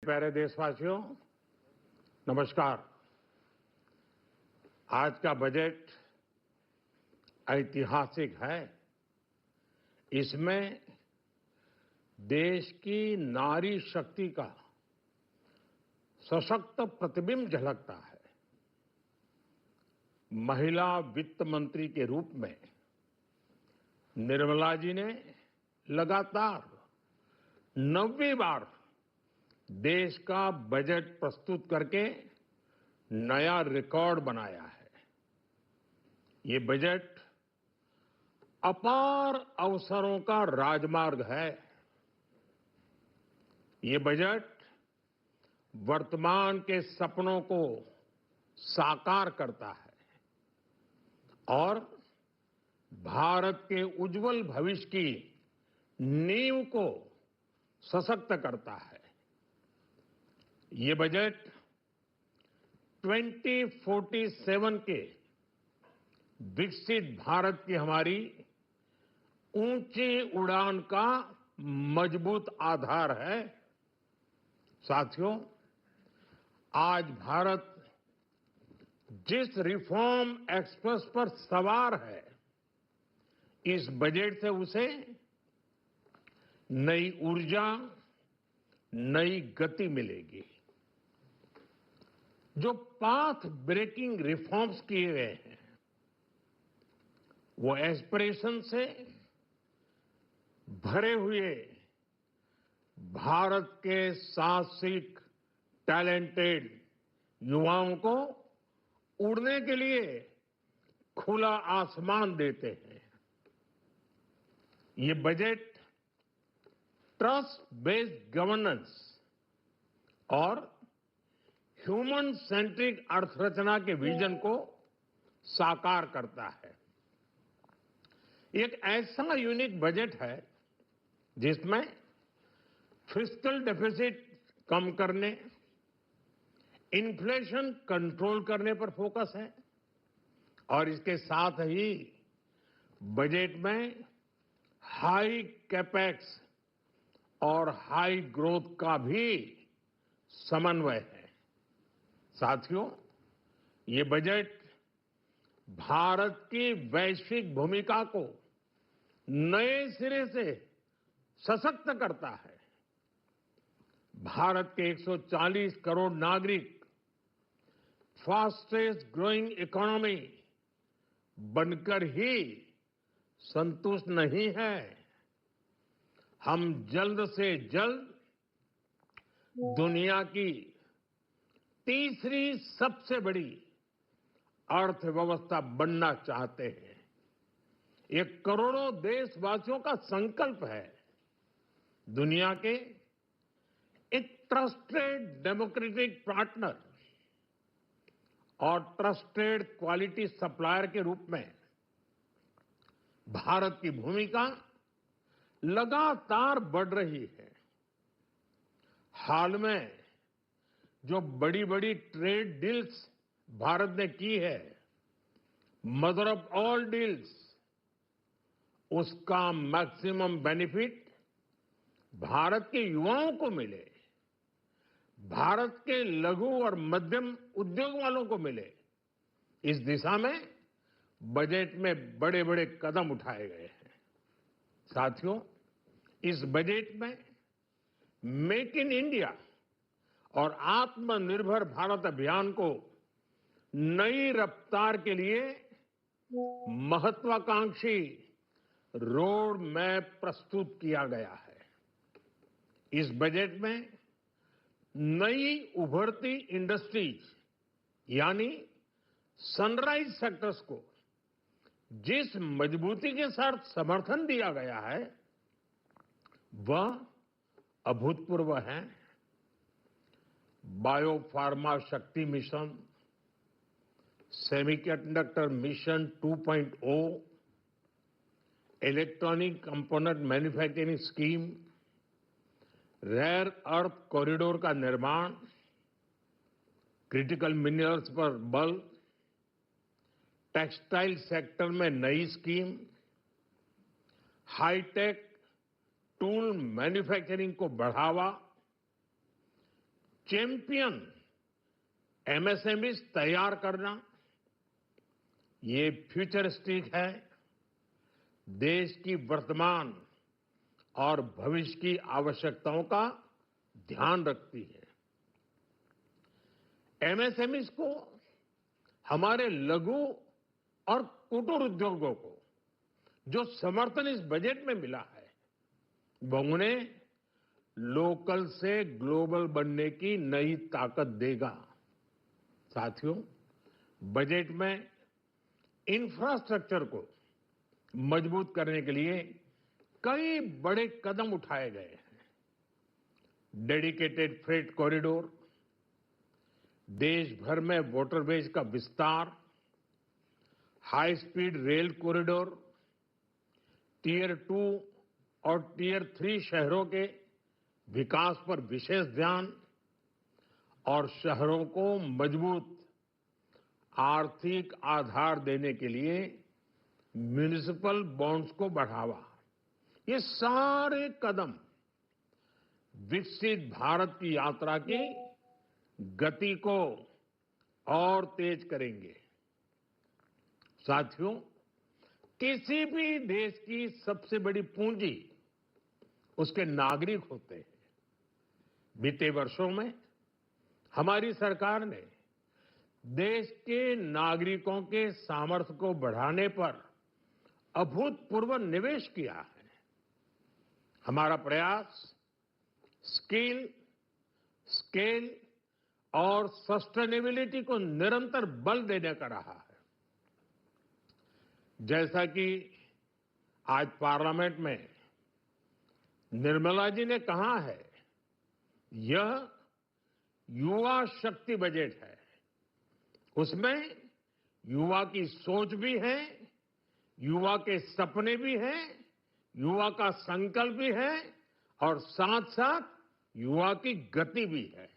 प्यारे देशवासियों, नमस्कार। आज का बजट ऐतिहासिक है। इसमें देश की नारी शक्ति का सशक्त प्रतिबिंब झलकता है। महिला वित्त मंत्री के रूप में निर्मला जी ने लगातार 9वीं बार देश का बजट प्रस्तुत करके नया रिकॉर्ड बनाया है। ये बजट अपार अवसरों का राजमार्ग है। ये बजट वर्तमान के सपनों को साकार करता है और भारत के उज्जवल भविष्य की नींव को सशक्त करता है। ये बजट 2047 के विकसित भारत की हमारी ऊंची उड़ान का मजबूत आधार है। साथियों, आज भारत जिस रिफॉर्म एक्सप्रेस पर सवार है, इस बजट से उसे नई ऊर्जा, नई गति मिलेगी। जो पाथ ब्रेकिंग रिफॉर्म्स किए गए हैं, वो एस्पिरेशन से भरे हुए भारत के साहसिक, टैलेंटेड युवाओं को उड़ने के लिए खुला आसमान देते हैं। ये बजट ट्रस्ट बेस्ड गवर्नेंस और ह्यूमन सेंट्रिक अर्थरचना के विजन को साकार करता है। एक ऐसा यूनिक बजट है जिसमें फिस्कल डेफिसिट कम करने, इन्फ्लेशन कंट्रोल करने पर फोकस है और इसके साथ ही बजट में हाई कैपेक्स और हाई ग्रोथ का भी समन्वय है। साथियों, ये बजट भारत की वैश्विक भूमिका को नए सिरे से सशक्त करता है। भारत के 140 करोड़ नागरिक फास्टेस्ट ग्रोइंग इकोनॉमी बनकर ही संतुष्ट नहीं है। हम जल्द से जल्द दुनिया की तीसरी सबसे बड़ी अर्थव्यवस्था बनना चाहते हैं। ये करोड़ों देशवासियों का संकल्प है। दुनिया के एक ट्रस्टेड डेमोक्रेटिक पार्टनर और ट्रस्टेड क्वालिटी सप्लायर के रूप में भारत की भूमिका लगातार बढ़ रही है। हाल में जो बड़ी बड़ी ट्रेड डील्स भारत ने की है, मदर ऑफ ऑल डील्स, उसका मैक्सिमम बेनिफिट भारत के युवाओं को मिले, भारत के लघु और मध्यम उद्योग वालों को मिले। इस दिशा में बजट में बड़े बड़े कदम उठाए गए हैं। साथियों, इस बजट में मेक इन इंडिया और आत्मनिर्भर भारत अभियान को नई रफ्तार के लिए महत्वाकांक्षी रोड मैप प्रस्तुत किया गया है। इस बजट में नई उभरती इंडस्ट्रीज यानी सनराइज सेक्टर्स को जिस मजबूती के साथ समर्थन दिया गया है, वह अभूतपूर्व है। Biopharma Shakti mission, semiconductor mission 2.0, electronic component manufacturing scheme, rare earth corridor का निर्माण, क्रिटिकल मिनरल्स पर बल, टेक्सटाइल सेक्टर में नई स्कीम, हाईटेक टूल मैन्युफैक्चरिंग को बढ़ावा, चैंपियन एमएसएमईज तैयार करना, ये फ्यूचरिस्टिक है, देश की वर्तमान और भविष्य की आवश्यकताओं का ध्यान रखती है। एमएसएमईज को, हमारे लघु और कुटीर उद्योगों को जो समर्थन इस बजट में मिला है, वो उन्हें लोकल से ग्लोबल बनने की नई ताकत देगा। साथियों, बजट में इंफ्रास्ट्रक्चर को मजबूत करने के लिए कई बड़े कदम उठाए गए हैं। डेडिकेटेड फ्रेट कॉरिडोर, देश भर में वाटरवेज का विस्तार, high speed rail corridor, tier 2 और टियर 3 शहरों के विकास पर विशेष ध्यान और शहरों को मजबूत आर्थिक आधार देने के लिए म्युनिसिपल बॉन्ड्स को बढ़ावा, ये सारे कदम विकसित भारत की यात्रा की गति को और तेज करेंगे। साथियों, किसी भी देश की सबसे बड़ी पूंजी उसके नागरिक होते हैं। बीते वर्षों में हमारी सरकार ने देश के नागरिकों के सामर्थ्य को बढ़ाने पर अभूतपूर्व निवेश किया है। हमारा प्रयास स्किल, स्केल और सस्टेनेबिलिटी को निरंतर बल देने का रहा है। जैसा कि आज पार्लियामेंट में निर्मला जी ने कहा है, यह युवा शक्ति बजट है। उसमें युवा की सोच भी है, युवा के सपने भी हैं, युवा का संकल्प भी है और साथ साथ युवा की गति भी है।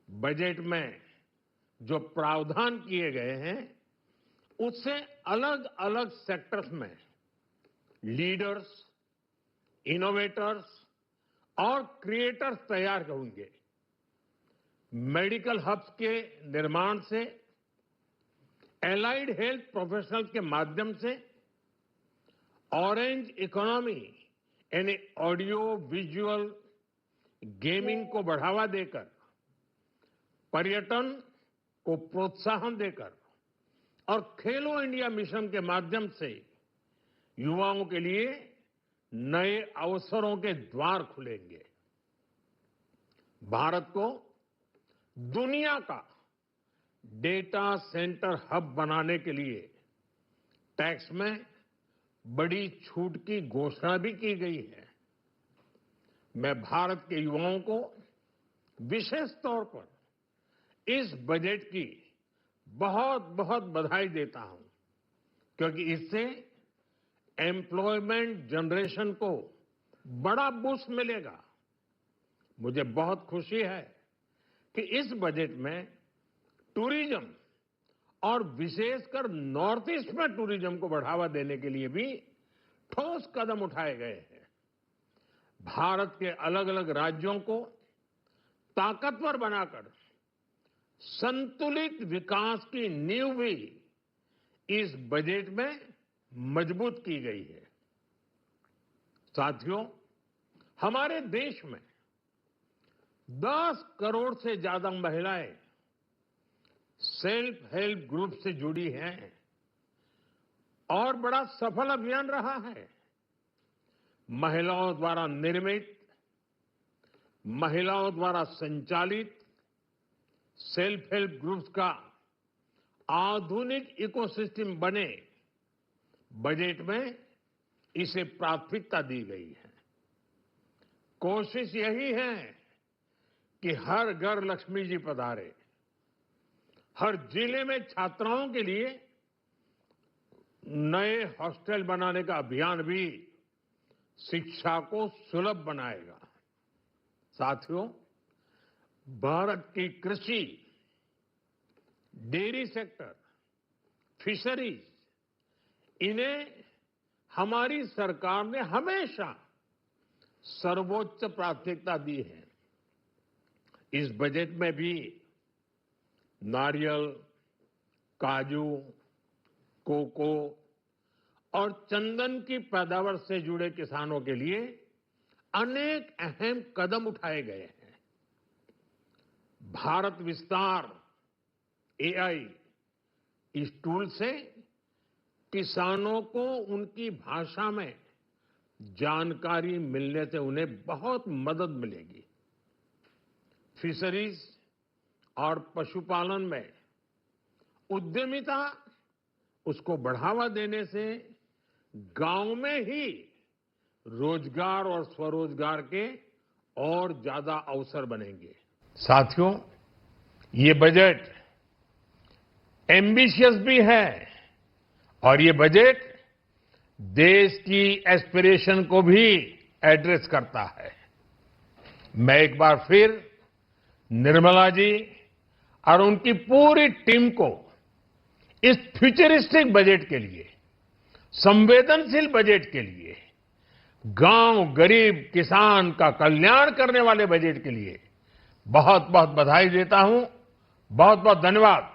बजट में जो प्रावधान किए गए हैं, उससे अलग अलग सेक्टर्स में लीडर्स, इनोवेटर्स और क्रिएटर्स तैयार होंगे। मेडिकल हब्स के निर्माण से, एलाइड हेल्थ प्रोफेशनल्स के माध्यम से, ऑरेंज इकोनॉमी यानी ऑडियो विजुअल गेमिंग को बढ़ावा देकर, पर्यटन को प्रोत्साहन देकर और खेलो इंडिया मिशन के माध्यम से युवाओं के लिए नए अवसरों के द्वार खुलेंगे। भारत को दुनिया का डेटा सेंटर हब बनाने के लिए टैक्स में बड़ी छूट की घोषणा भी की गई है। मैं भारत के युवाओं को विशेष तौर पर इस बजट की बहुत बहुत बधाई देता हूं, क्योंकि इससे एम्प्लॉयमेंट जनरेशन को बड़ा बूस्ट मिलेगा। मुझे बहुत खुशी है कि इस बजट में टूरिज्म और विशेषकर नॉर्थ ईस्ट में टूरिज्म को बढ़ावा देने के लिए भी ठोस कदम उठाए गए हैं। भारत के अलग अलग राज्यों को ताकतवर बनाकर संतुलित विकास की नींव भी इस बजट में मजबूत की गई है। साथियों, हमारे देश में 10 करोड़ से ज्यादा महिलाएं सेल्फ हेल्प ग्रुप से जुड़ी हैं और बड़ा सफल अभियान रहा है। महिलाओं द्वारा निर्मित, महिलाओं द्वारा संचालित सेल्फ हेल्प ग्रुप्स का आधुनिक इकोसिस्टम बने, बजट में इसे प्राथमिकता दी गई है। कोशिश यही है कि हर घर लक्ष्मी जी पधारे। हर जिले में छात्राओं के लिए नए हॉस्टल बनाने का अभियान भी शिक्षा को सुलभ बनाएगा। साथियों, भारत की कृषि, डेयरी सेक्टर, फिशरीज, इन्हें हमारी सरकार ने हमेशा सर्वोच्च प्राथमिकता दी है। इस बजट में भी नारियल, काजू, कोको और चंदन की पैदावार से जुड़े किसानों के लिए अनेक अहम कदम उठाए गए हैं। भारत विस्तार एआई इस टूल से किसानों को उनकी भाषा में जानकारी मिलने से उन्हें बहुत मदद मिलेगी। फिशरीज और पशुपालन में उद्यमिता उसको बढ़ावा देने से गांव में ही रोजगार और स्वरोजगार के और ज्यादा अवसर बनेंगे। साथियों, ये बजट एम्बिशियस भी है और ये बजट देश की एस्पिरेशन को भी एड्रेस करता है। मैं एक बार फिर निर्मला जी और उनकी पूरी टीम को इस फ्यूचरिस्टिक बजट के लिए, संवेदनशील बजट के लिए, गांव, गरीब, किसान का कल्याण करने वाले बजट के लिए बहुत बहुत बधाई देता हूं। बहुत बहुत धन्यवाद।